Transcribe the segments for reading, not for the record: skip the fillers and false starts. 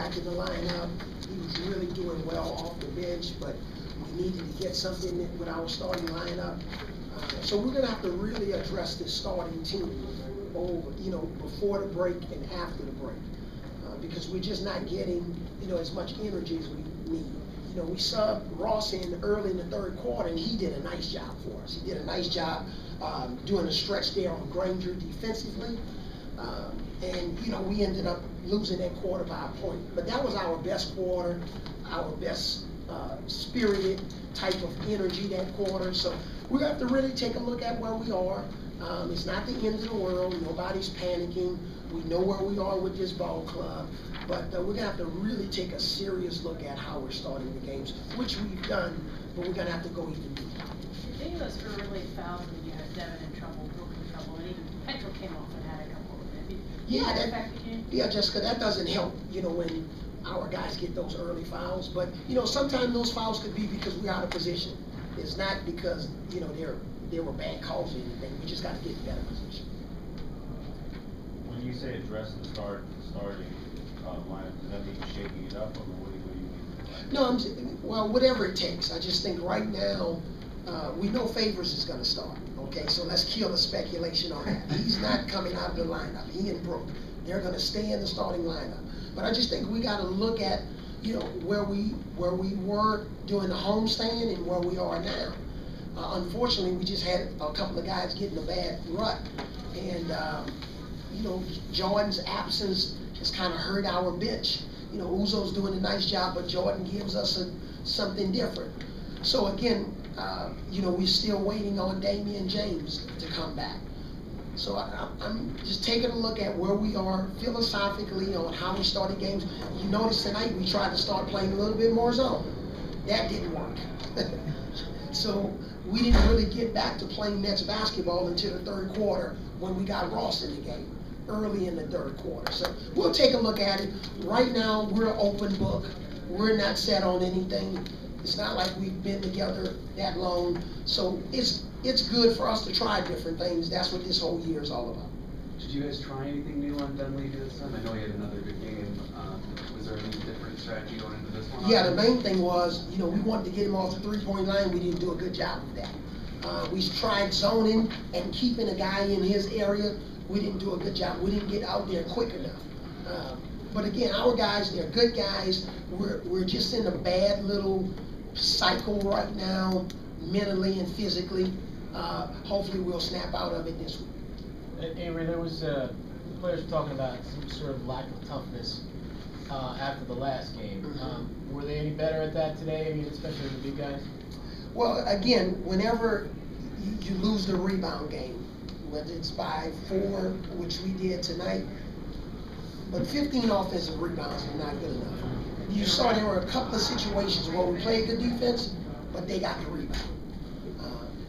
back in the lineup. He was really doing well off the bench, but we needed to get something with our starting lineup. So we're going to have to really address this starting team over, before the break and after the break, because we're just not getting, as much energy as we need. We subbed Ross in early in the third quarter, and he did a nice job for us. He did a nice job doing a stretch there on Granger defensively. And, we ended up losing that quarter by a point. But that was our best quarter, our best spirited type of energy that quarter. So we're going to have to really take a look at where we are. It's not the end of the world. Nobody's panicking. We know where we are with this ball club. But we're going to have to really take a serious look at how we're starting the games, which we've done, but we're going to have to go even deeper. Any of those early fouls when you had Devin in trouble, Brooke in trouble, and even Petro came off and had a couple of them. Yeah, Jessica, that doesn't help, when our guys get those early fouls. But, sometimes those fouls could be because we're out of position. It's not because, there were bad calls or anything. We just got to get in better position. When you say address the starting lineup, does that mean shaking it up, or what do you mean? No, well, whatever it takes. I just think right now, we know Favors is going to start. Okay, so let's kill the speculation on that. He's not coming out of the lineup. He and Brooke, they're going to stay in the starting lineup. But I just think we got to look at, where we were during the homestand and where we are now. Unfortunately, we just had a couple of guys getting a bad rut, and Jordan's absence has kind of hurt our bench. Uzo's doing a nice job, but Jordan gives us something different. So again, we're still waiting on Damian James to come back. So I'm just taking a look at where we are philosophically on how we started games. You notice tonight we tried to start playing a little bit more zone. That didn't work. So we didn't really get back to playing Nets basketball until the third quarter when we got Ross in the game, early in the third quarter. So we'll take a look at it. Right now, we're an open book. We're not set on anything. It's not like we've been together that long. So it's good for us to try different things. That's what this whole year is all about. Did you guys try anything new on Dunleavy this time? I know he had another good game. Was there any different strategy going into this one? Yeah, the main thing was, we wanted to get him off the three-point line. We didn't do a good job of that. We tried zoning and keeping a guy in his area. We didn't do a good job. We didn't get out there quick enough. But again, our guys, they're good guys. We're just in a bad little cycle right now, mentally and physically. Hopefully we'll snap out of it this week. Avery, there was players talking about some sort of lack of toughness after the last game. Were they any better at that today? I mean, especially the big guys? Well, again, whenever you lose the rebound game, whether it's by 4, which we did tonight, but 15 offensive rebounds is not good enough. You saw there were a couple of situations where we played good defense, but they got the rebound.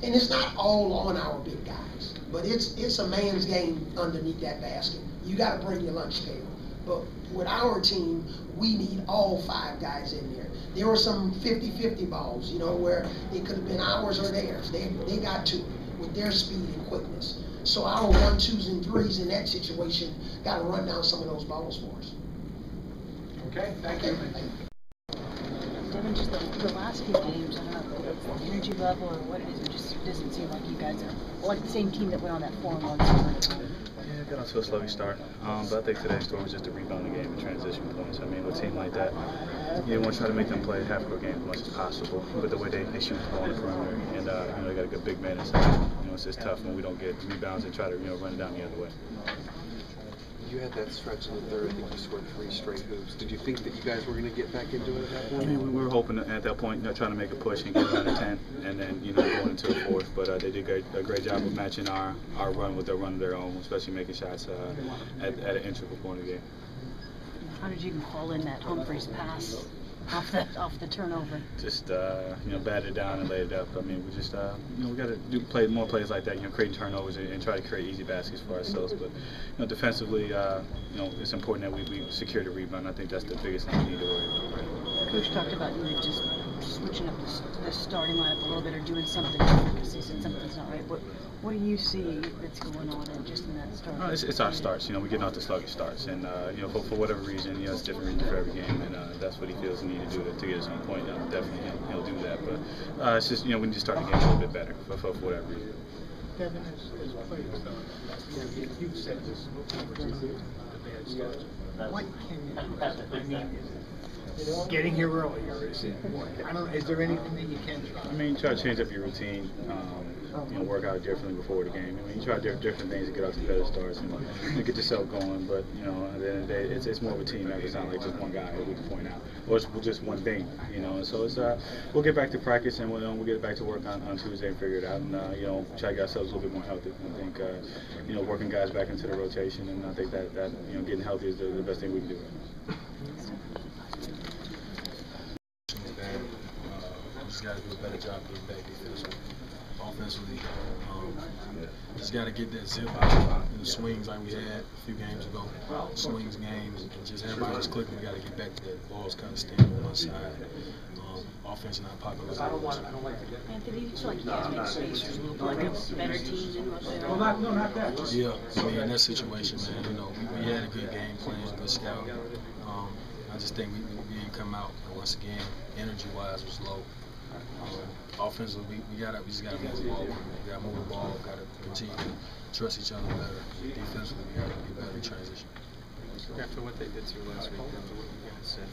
And it's not all on our big guys, but it's a man's game underneath that basket. You got to bring your lunch pail. But with our team, we need all 5 guys in there. There were some 50-50 balls, where it could have been ours or theirs. They got to it with their speed and quickness. So our 1, 2s, and 3s in that situation got to run down some of those balls for us. Okay, thank you. Devin, just the last few games, I don't know if it's the energy level or what it is, it just doesn't seem like you guys are like the same team that went on that 4-1 start. Yeah, got off to a slow start, but I think today's story was just a rebounding game and transition points. I mean, with a team like that, you want to try to make them play half-court game as much as possible. But the way they shoot the ball on the perimeter, and they got a good big man inside. It's just tough when we don't get rebounds and try to run it down the other way. You had that stretch in the third. I think you scored 3 straight hoops. Did you think that you guys were going to get back into it at that point? I mean, we were hoping at that point, trying to make a push and get it out of 10, and then going into the fourth. But they did a great job of matching our run with their run of their own, especially making shots at an integral point of the game. How did you even fall in that Humphreys pass off the turnover? Just bat it down and lay it up. I mean, we just we got to play more plays like that. Creating turnovers and try to create easy baskets for ourselves. But defensively, it's important that we secure the rebound. I think that's the biggest thing we need to worry about. Coach talked about just switching up the starting lineup a little bit or doing something different this season, something's not right. What do you see that's going on just in that start? It's our starts. We're getting off the sluggish starts, and for whatever reason, it's different reason for every game, and that's what he feels the need to do to get us on point. Definitely he'll do that, but it's just we need to start the game a little bit better for whatever reason. Devin, as players, you've said this versus the bad starts. What getting here earlier, is there anything that you can try? Try to change up your routine, work out differently before the game. You try different things to get off to better starts and get yourself going, but, at the end of the day, it's more of a team effort. It's not like just one guy we can point out, or it's just one thing, and so it's, we'll get back to practice and we'll get back to work on Tuesday and figure it out, and, try to get ourselves a little bit more healthy. I think, working guys back into the rotation, and I think that getting healthy is the best thing we can do. Just got to do a better job getting back defensively. Offensively, just got to get that zip out in the swings like we had a few games ago. Swings games, and just everybody just clicking. We got to get back to that. Balls kind of staying on one side. Offense not popular. Anthony, do you feel like you guys make space for like a better team than what they are? No, not that. Yeah, in that situation, man, we had a good game plan, good scout. I just think we didn't come out, and once again, energy-wise was low. Offensively, we just gotta move the ball. We gotta move the ball. Gotta continue to trust each other better. Defensively, we gotta be better in transition. After what they did to you last week, after what you guys said,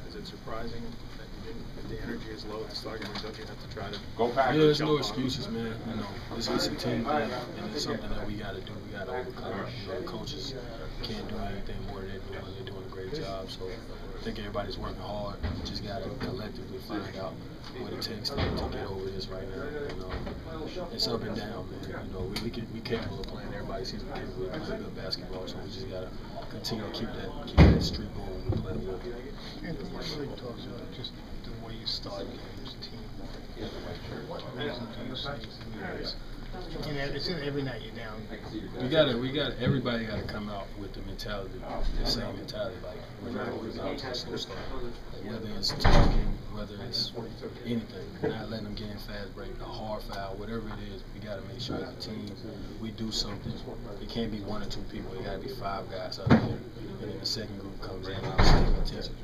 is it surprising that you didn't? If the energy is low at the start, don't you have to try to go back? Yeah, there's no excuses, man. It's a team thing, and it's something that we gotta do. We gotta overcome. The coaches can't do anything more than they're doing. They're doing a great job. So I think everybody's working hard. We just gotta collectively find out what it takes to get over this right now. It's up and down, man. We capable of playing. Everybody sees we're capable of playing good basketball. So we just gotta continue to keep that streak going with playing well. Anthony, what really talks about just the way you start games, teamwork. What reason do you say it's in every night you're down? Everybody gotta come out with the mentality, the same mentality. Like we're not going to get to a slow start. Whether it's talking, whether it's anything, not letting them get in fast break, a hard foul, whatever it is, we gotta make sure as a team we do something. It can't be one or two people. It gotta be 5 guys out there, and then the second group comes in and same attention.